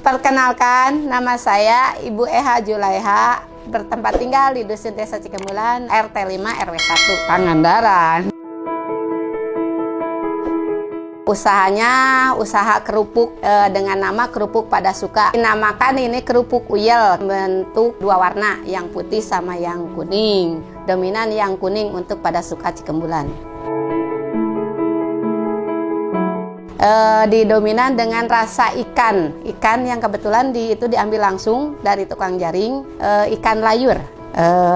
Perkenalkan, nama saya Ibu Eha Julaiha, bertempat tinggal di Dusun Desa Cikemulan, RT 5 RW 1, Pangandaran. Usahanya usaha kerupuk dengan nama Kerupuk Pada Suka. Dinamakan ini kerupuk uyel, bentuk dua warna, yang putih sama yang kuning. Dominan yang kuning untuk Pada Suka Cikemulan. Didominan dengan rasa ikan yang kebetulan itu diambil langsung dari tukang jaring, ikan layur.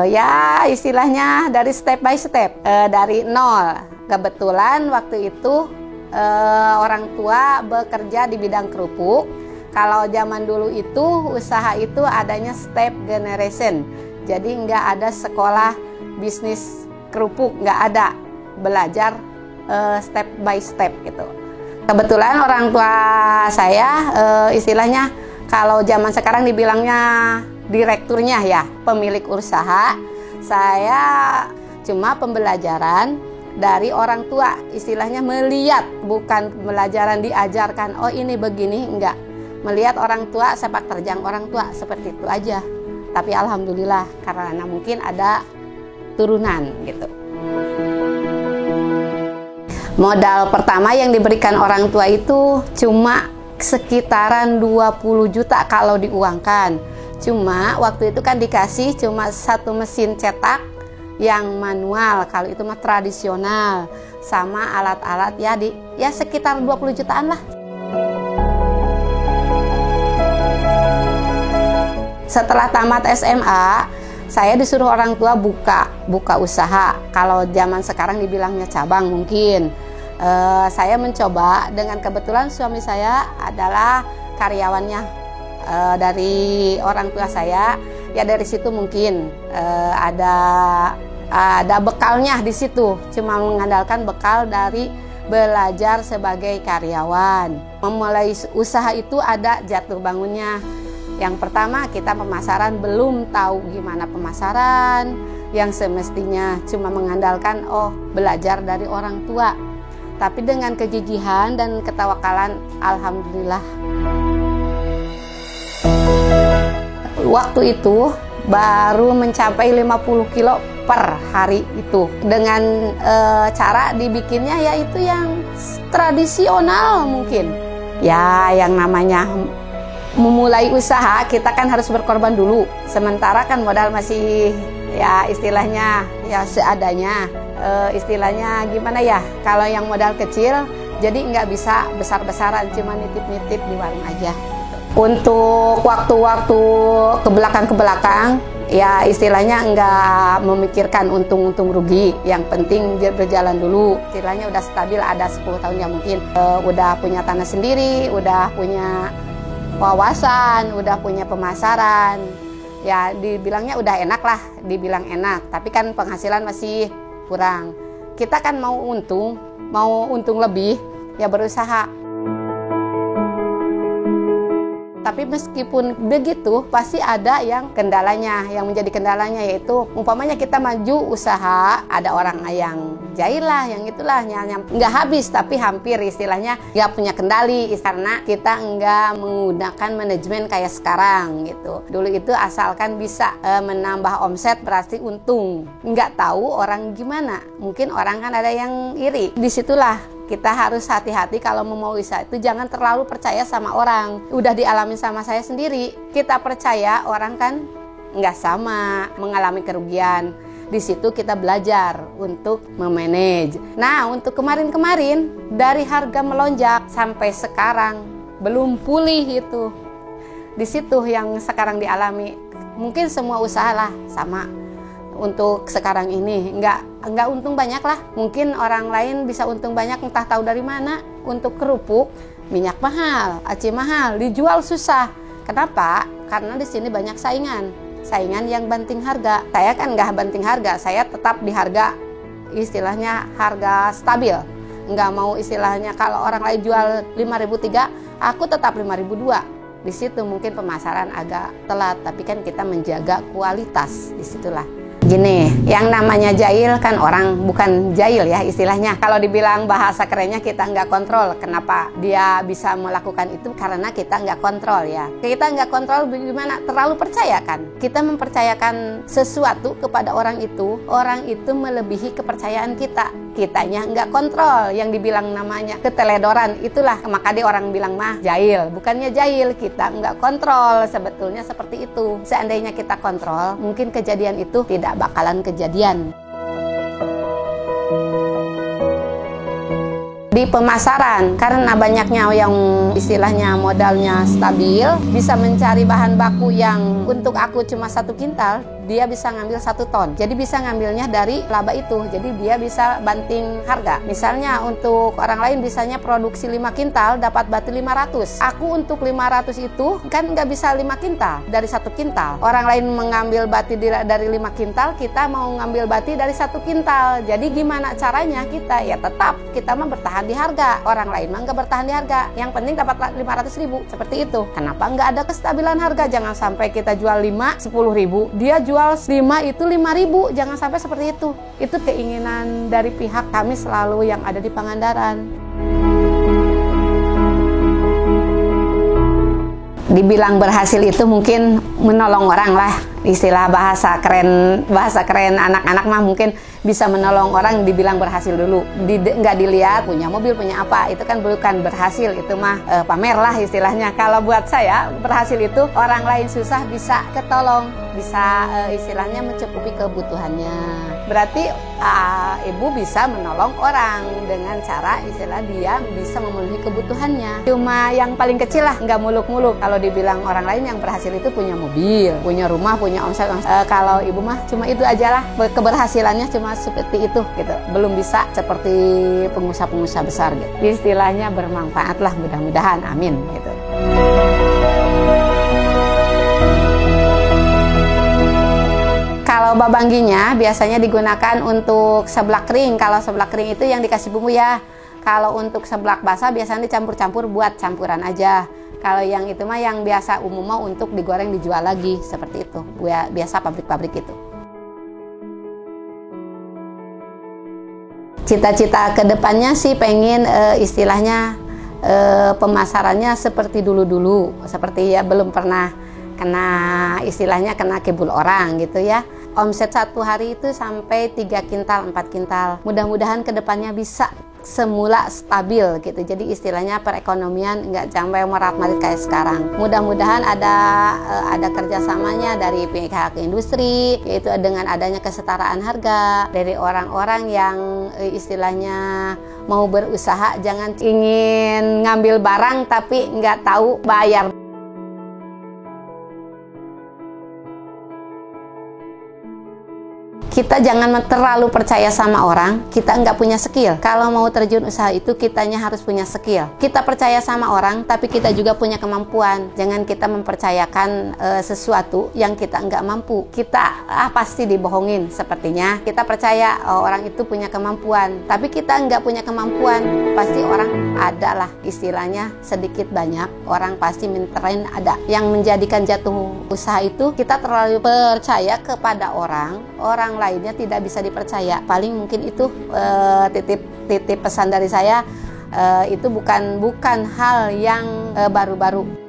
Ya istilahnya dari step by step, dari nol. Kebetulan waktu itu orang tua bekerja di bidang kerupuk. Kalau zaman dulu itu usaha itu adanya step generation, jadi nggak ada sekolah bisnis kerupuk, nggak ada, belajar step by step gitu. Kebetulan orang tua saya istilahnya kalau zaman sekarang dibilangnya direkturnya ya, pemilik usaha. Saya cuma pembelajaran dari orang tua, istilahnya melihat, bukan pembelajaran diajarkan, oh ini begini, enggak. Melihat orang tua, sepak terjang orang tua, seperti itu aja. Tapi alhamdulillah karena mungkin ada turunan gitu. Modal pertama yang diberikan orang tua itu cuma sekitaran 20 juta kalau diuangkan. Cuma waktu itu kan dikasih cuma satu mesin cetak yang manual, kalau itu mah tradisional, sama alat-alat ya sekitar 20 jutaan lah. Setelah tamat SMA, saya disuruh orang tua buka usaha. Kalau zaman sekarang dibilangnya cabang mungkin. Saya mencoba, dengan kebetulan suami saya adalah karyawannya dari orang tua saya. Ya dari situ mungkin ada bekalnya di situ. Cuma mengandalkan bekal dari belajar sebagai karyawan. Memulai usaha itu ada jatuh bangunnya. Yang pertama kita pemasaran, belum tahu gimana pemasaran, yang semestinya cuma mengandalkan belajar dari orang tua. Tapi dengan kegigihan dan ketawakalan, alhamdulillah. Waktu itu baru mencapai 50 kilo per hari itu. Dengan cara dibikinnya yaitu yang tradisional mungkin. Ya yang namanya memulai usaha, kita kan harus berkorban dulu. Sementara kan modal masih ya istilahnya ya seadanya. Istilahnya gimana ya, kalau yang modal kecil jadi nggak bisa besar-besaran, cuma nitip-nitip di warung aja. Untuk waktu-waktu ke belakang ya istilahnya nggak memikirkan untung-untung rugi, yang penting berjalan dulu. Istilahnya udah stabil, ada 10 tahun ya mungkin, udah punya tanah sendiri, udah punya wawasan, udah punya pemasaran. Ya dibilangnya udah enak lah, dibilang enak, tapi kan penghasilan masih kurang. Kita kan mau untung lebih, ya berusaha. Tapi meskipun begitu, pasti ada yang kendalanya. Yang menjadi kendalanya yaitu, umpamanya kita maju usaha, ada orang yang jahil lah, yang itulah, yang nggak habis, tapi hampir istilahnya nggak punya kendali, karena kita nggak menggunakan manajemen kayak sekarang gitu. Dulu itu asalkan bisa menambah omset berarti untung. Nggak tahu orang gimana, mungkin orang kan ada yang iri. Disitulah kita harus hati-hati kalau mau usaha itu, jangan terlalu percaya sama orang. Udah dialami sama saya sendiri, kita percaya orang kan nggak sama, mengalami kerugian. Di situ kita belajar untuk memanage. Nah untuk kemarin-kemarin dari harga melonjak sampai sekarang belum pulih itu. Di situ yang sekarang dialami. Mungkin semua usaha lah sama. Untuk sekarang ini nggak untung banyak lah. Mungkin orang lain bisa untung banyak, entah tahu dari mana. Untuk kerupuk minyak mahal, aci mahal, dijual susah. Kenapa? Karena di sini banyak saingan yang banting harga. Saya kan nggak banting harga, saya tetap di harga istilahnya harga stabil. Nggak mau istilahnya kalau orang lain jual 5.300, aku tetap 5.200. Di situ mungkin pemasaran agak telat, tapi kan kita menjaga kualitas, disitulah. Gini, yang namanya jahil kan orang bukan jahil ya istilahnya. Kalau dibilang bahasa kerennya kita nggak kontrol. Kenapa dia bisa melakukan itu? Karena kita nggak kontrol ya. Kita nggak kontrol gimana? Terlalu percaya kan? Kita mempercayakan sesuatu kepada orang itu melebihi kepercayaan kita. Kitanya nggak kontrol, yang dibilang namanya keteledoran. Itulah maka dia orang bilang mah jahil. Bukannya jahil, kita nggak kontrol. Sebetulnya seperti itu. Seandainya kita kontrol, mungkin kejadian itu tidak bakalan kejadian. Di pemasaran, karena banyaknya yang istilahnya modalnya stabil, bisa mencari bahan baku yang untuk aku cuma 1 kintal, dia bisa ngambil 1 ton. Jadi bisa ngambilnya dari laba itu. Jadi dia bisa banting harga. Misalnya untuk orang lain bisanya produksi 5 kintal dapat bati 500. Aku untuk 500 itu kan nggak bisa 5 kintal dari 1 kintal. Orang lain mengambil bati dari 5 kintal, kita mau ngambil bati dari 1 kintal. Jadi gimana caranya kita? Ya tetap kita mah bertahan di harga. Orang lain mah nggak bertahan di harga. Yang penting dapat 500.000. Seperti itu. Kenapa nggak ada kestabilan harga? Jangan sampai kita jual 5, 10.000. Dia jual 5 itu 5.000, jangan sampai seperti itu. Itu keinginan dari pihak kami selalu yang ada di Pangandaran. Dibilang berhasil itu mungkin menolong orang lah, istilah bahasa keren anak-anak mah mungkin bisa menolong orang. Dibilang berhasil dulu, nggak dilihat punya mobil punya apa, itu kan bukan berhasil, itu mah pamer lah istilahnya. Kalau buat saya berhasil itu orang lain susah bisa ketolong, bisa istilahnya mencukupi kebutuhannya. Berarti ibu bisa menolong orang dengan cara istilah dia bisa memenuhi kebutuhannya. Cuma yang paling kecil lah, nggak muluk-muluk. Kalau dibilang orang lain yang berhasil itu punya mobil, punya rumah, punya omset. Kalau ibu mah cuma itu aja lah, keberhasilannya cuma seperti itu gitu. Belum bisa seperti pengusaha-pengusaha besar gitu. Istilahnya bermanfaat lah, mudah-mudahan, amin gitu. Kalau babangginya biasanya digunakan untuk seblak kering. Kalau seblak kering itu yang dikasih bumbu ya. Kalau untuk seblak basah biasanya dicampur-campur buat campuran aja. Kalau yang itu mah yang biasa umum mah untuk digoreng dijual lagi, seperti itu. Biasa pabrik-pabrik itu. Cita-cita kedepannya sih pengen istilahnya pemasarannya seperti dulu-dulu. Seperti ya belum pernah kena istilahnya kena kebul orang gitu ya. Omset 1 hari itu sampai 3 kintal, 4 kintal. Mudah-mudahan kedepannya bisa semula stabil gitu. Jadi istilahnya perekonomian nggak sampai merat-marit kayak sekarang. Mudah-mudahan ada kerjasamanya dari pihak industri, yaitu dengan adanya kesetaraan harga dari orang-orang yang istilahnya mau berusaha, jangan ingin ngambil barang tapi nggak tahu bayar. Kita jangan terlalu percaya sama orang, kita nggak punya skill. Kalau mau terjun usaha itu, kitanya harus punya skill. Kita percaya sama orang, tapi kita juga punya kemampuan. Jangan kita mempercayakan sesuatu yang kita nggak mampu. Kita pasti dibohongin sepertinya. Kita percaya orang itu punya kemampuan, tapi kita nggak punya kemampuan. Pasti orang ada lah istilahnya, sedikit banyak orang pasti minterin ada. Yang menjadikan jatuh usaha itu, kita terlalu percaya kepada orang lainnya tidak bisa dipercaya. Paling mungkin itu titip pesan dari saya, itu bukan hal yang baru-baru.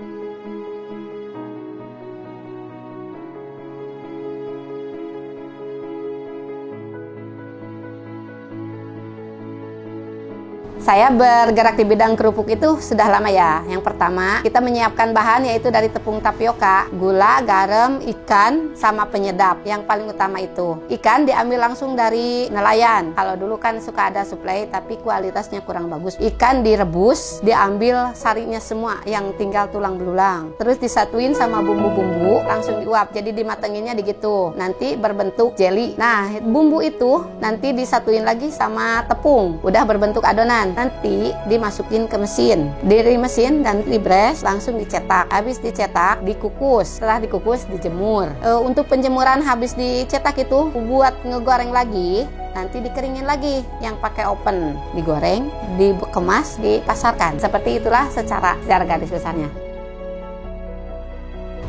Saya bergerak di bidang kerupuk itu sudah lama ya. Yang pertama, kita menyiapkan bahan yaitu dari tepung tapioka, gula, garam, ikan, sama penyedap. Yang paling utama itu. Ikan diambil langsung dari nelayan. Kalau dulu kan suka ada suplai tapi kualitasnya kurang bagus. Ikan direbus, diambil sarinya semua yang tinggal tulang belulang. Terus disatuin sama bumbu-bumbu, langsung diuap. Jadi dimatenginnya begitu. Nanti berbentuk jelly. Nah, bumbu itu nanti disatuin lagi sama tepung. Udah berbentuk adonan. Nanti dimasukin ke mesin, dari mesin dan dibres, langsung dicetak. Habis dicetak, dikukus. Setelah dikukus, dijemur. Untuk penjemuran habis dicetak itu, buat ngegoreng lagi, nanti dikeringin lagi yang pakai oven, digoreng, dikemas, dipasarkan. Seperti itulah secara garis besarnya.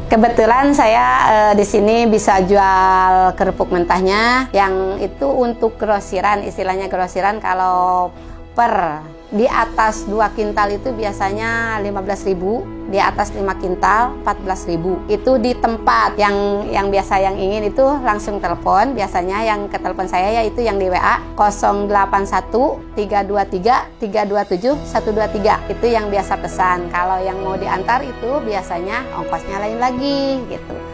Kebetulan saya di sini bisa jual kerupuk mentahnya, yang itu untuk grosiran, istilahnya grosiran. Kalau per di atas 2 kintal itu biasanya 15.000, di atas 5 kintal 14.000. Itu di tempat yang biasa yang ingin itu langsung telepon. Biasanya yang ke telepon saya yaitu yang di WA 081 323 327 123. Itu yang biasa pesan. Kalau yang mau diantar itu biasanya ongkosnya lain lagi gitu.